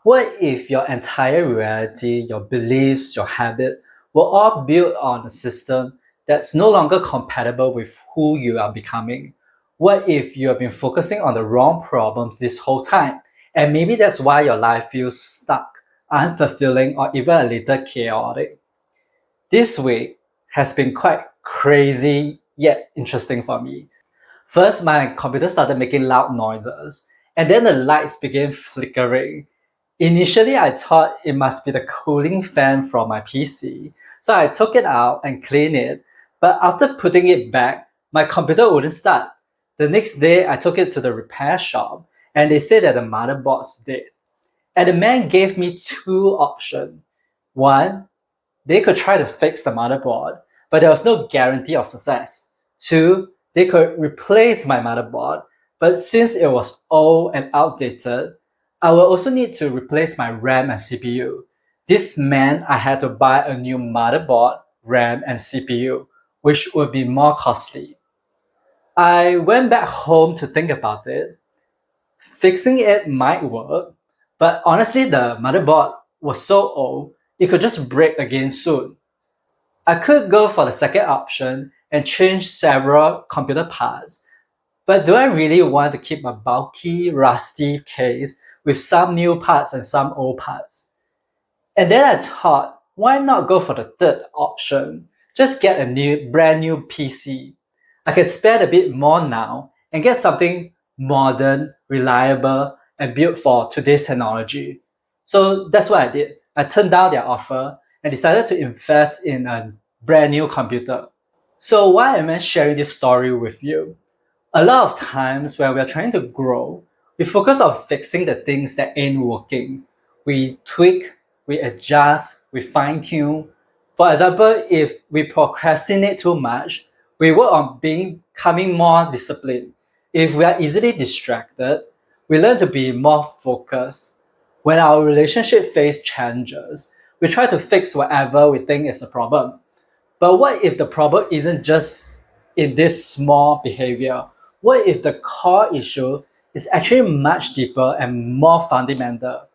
What if your entire reality, your beliefs, your habit were all built on a system that's no longer compatible with who you are becoming? What if you have been focusing on the wrong problems this whole time? And maybe that's why your life feels stuck, unfulfilling, or even a little chaotic. This week has been quite crazy yet interesting for me. First, my computer started making loud noises, and then the lights began flickering. Initially, I thought it must be the cooling fan from my PC, so I took it out and cleaned it. But after putting it back, my computer wouldn't start. The next day, I took it to the repair shop, and they said that the motherboard's dead. And the man gave me two options. One, they could try to fix the motherboard, but there was no guarantee of success. Two, they could replace my motherboard, but since it was old and outdated, I will also need to replace my RAM and CPU. This meant I had to buy a new motherboard, RAM, and CPU, which would be more costly. I went back home to think about it. Fixing it might work, but honestly, the motherboard was so old, it could just break again soon. I could go for the second option and change several computer parts, but do I really want to keep a bulky, rusty case with some new parts and some old parts? And then I thought, why not go for the third option? Just get a brand new PC. I can spend a bit more now and get something modern, reliable, and built for today's technology. So that's what I did. I turned down their offer and decided to invest in a brand new computer. So why am I sharing this story with you? A lot of times when we're trying to grow, we focus on fixing the things that ain't working. We tweak, we adjust, we fine tune. For example, if we procrastinate too much, we work on becoming more disciplined. If we are easily distracted, we learn to be more focused. When our relationship face challenges, we try to fix whatever we think is the problem. But what if the problem isn't just in this small behavior? What if the core issue is actually much deeper and more fundamental?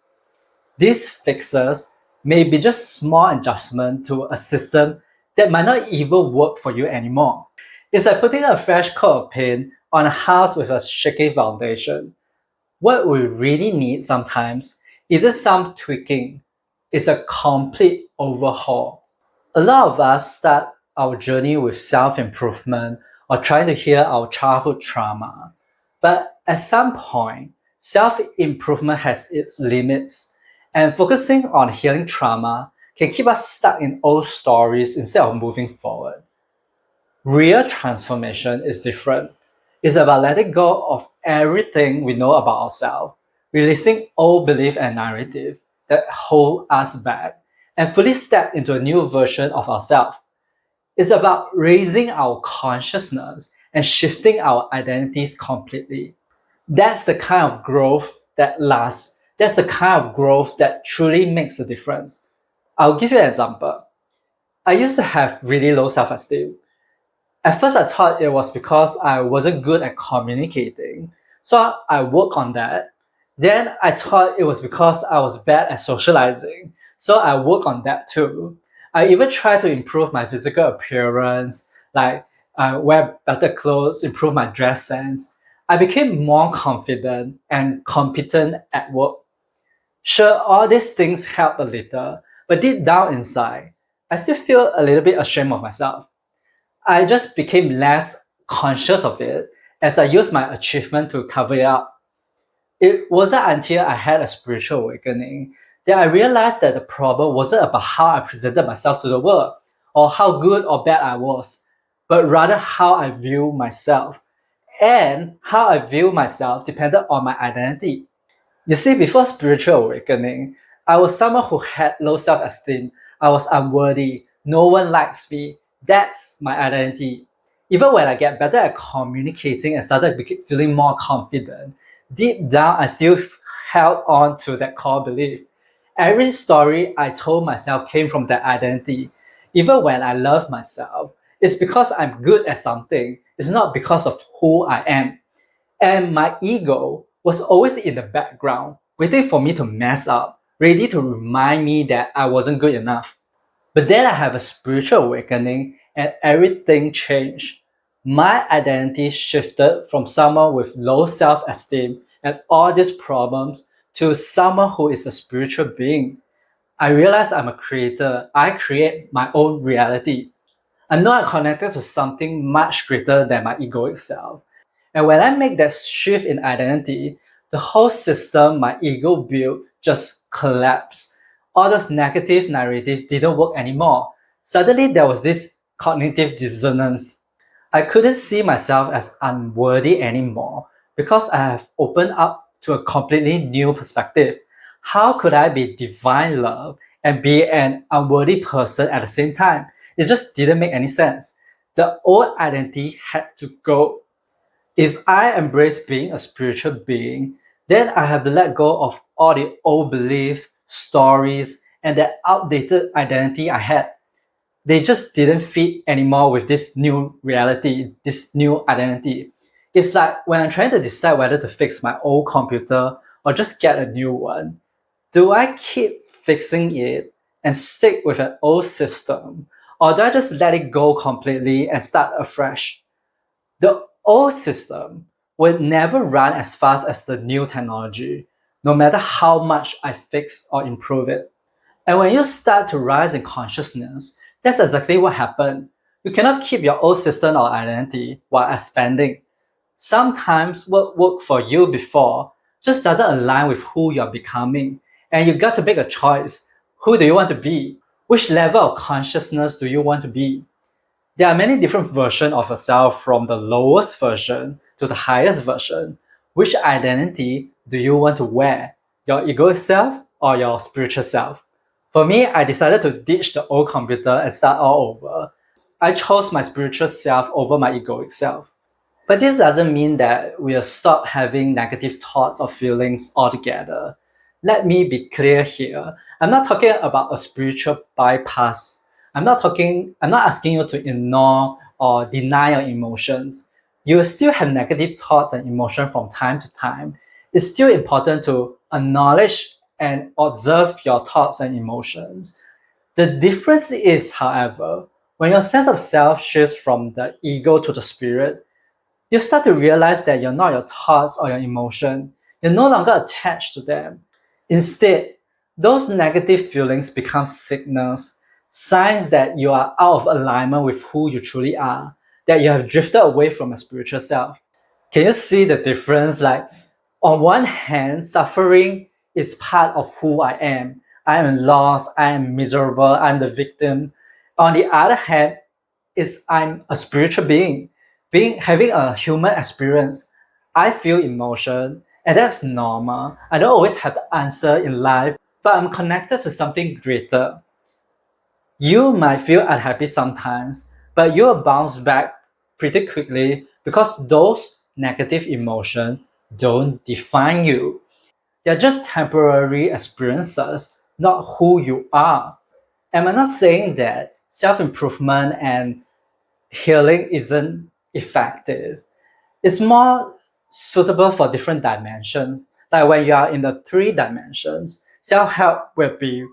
These fixes may be just small adjustment to a system that might not even work for you anymore. It's like putting a fresh coat of paint on a house with a shaky foundation. What we really need sometimes isn't some tweaking, it's a complete overhaul. A lot of us start our journey with self improvement or trying to heal our childhood trauma. But at some point, self improvement has its limits, and focusing on healing trauma can keep us stuck in old stories instead of moving forward. Real transformation is different. It's about letting go of everything we know about ourselves, releasing old belief and narrative that hold us back, and fully step into a new version of ourselves. It's about raising our consciousness and shifting our identities completely. That's the kind of growth that lasts. That's the kind of growth that truly makes a difference. I'll give you an example. I used to have really low self esteem. At first, I thought it was because I wasn't good at communicating. So I worked on that. Then I thought it was because I was bad at socializing. So I worked on that too. I even tried to improve my physical appearance, like wear better clothes, improve my dress sense. I became more confident and competent at work. Sure, all these things help a little, but deep down inside, I still feel a little bit ashamed of myself. I just became less conscious of it as I used my achievement to cover it up. It wasn't until I had a spiritual awakening that I realized that the problem wasn't about how I presented myself to the world or how good or bad I was, but rather how I view myself. And how I view myself depended on my identity. You see, before spiritual awakening, I was someone who had low self esteem. I was unworthy. No one likes me. That's my identity. Even when I get better at communicating and started feeling more confident, deep down I still held on to that core belief. Every story I told myself came from that identity. Even when I love myself, it's because I'm good at something. It's not because of who I am. And my ego was always in the background, waiting for me to mess up, ready to remind me that I wasn't good enough. But then I have a spiritual awakening and everything changed. My identity shifted from someone with low self esteem and all these problems to someone who is a spiritual being. I realize I'm a creator. I create my own reality. I know I'm connected to something much greater than my egoic self. And when I make that shift in identity, the whole system my ego built just collapsed. All those negative narratives didn't work anymore. Suddenly there was this cognitive dissonance. I couldn't see myself as unworthy anymore because I have opened up to a completely new perspective. How could I be divine love and be an unworthy person at the same time? It just didn't make any sense. The old identity had to go. If I embrace being a spiritual being, then I have to let go of all the old beliefs, stories, and that outdated identity I had. They just didn't fit anymore with this new reality, this new identity. It's like when I'm trying to decide whether to fix my old computer or just get a new one. Do I keep fixing it and stick with an old system? Or do I just let it go completely and start afresh? The old system will never run as fast as the new technology, no matter how much I fix or improve it. And when you start to rise in consciousness, that's exactly what happened. You cannot keep your old system or identity while expanding. Sometimes what worked for you before just doesn't align with who you're becoming. And you got to make a choice. Who do you want to be? Which level of consciousness do you want to be? There are many different versions of yourself from the lowest version to the highest version. Which identity do you want to wear? Your egoic self or your spiritual self? For me, I decided to ditch the old computer and start all over. I chose my spiritual self over my egoic self. But this doesn't mean that we'll stop having negative thoughts or feelings altogether. Let me be clear here. I'm not talking about a spiritual bypass. I'm not asking you to ignore or deny your emotions. You will still have negative thoughts and emotions from time to time. It's still important to acknowledge and observe your thoughts and emotions. The difference is, however, when your sense of self shifts from the ego to the spirit, you start to realize that you're not your thoughts or your emotion. You're no longer attached to them. Instead, those negative feelings become signals, signs that you are out of alignment with who you truly are, that you have drifted away from your spiritual self. Can you see the difference? Like, on one hand, suffering is part of who I am. I am lost, I am miserable, I'm the victim. On the other hand, is I'm a spiritual being, having a human experience. I feel emotion, and that's normal. I don't always have the answer in life, but I'm connected to something greater. You might feel unhappy sometimes, but you'll bounce back pretty quickly because those negative emotions don't define you. They're just temporary experiences, not who you are. And I'm not saying that self improvement and healing isn't effective. It's more suitable for different dimensions. Like when you are in the three dimensions, self help will be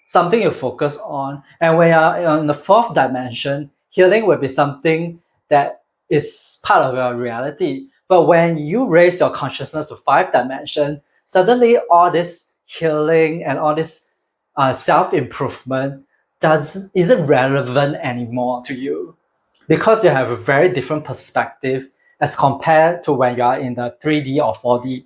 something you focus on. And when you are on the fourth dimension, healing will be something that is part of your reality. But when you raise your consciousness to five dimension, suddenly all this healing and all this self improvement does isn't relevant anymore to you because you have a very different perspective as compared to when you are in the 3D or 4D.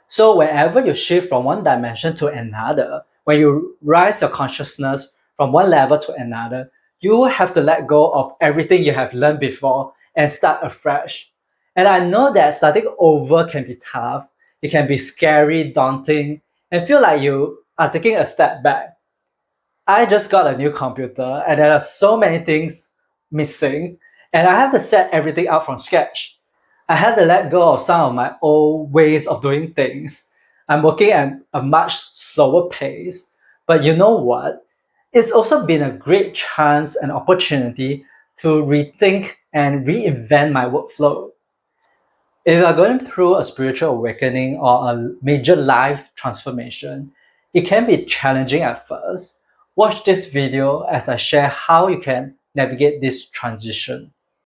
So whenever you shift from one dimension to another, when you rise your consciousness from one level to another, you have to let go of everything you have learned before and start afresh. And I know that starting over can be tough, it can be scary, daunting, and feel like you are taking a step back. I just got a new computer and there are so many things missing, and I have to set everything up from scratch. I had to let go of some of my old ways of doing things. I'm working at a much slower pace, but you know what? It's also been a great chance and opportunity to rethink and reinvent my workflow. If you are going through a spiritual awakening or a major life transformation, it can be challenging at first. Watch this video as I share how you can navigate this transition.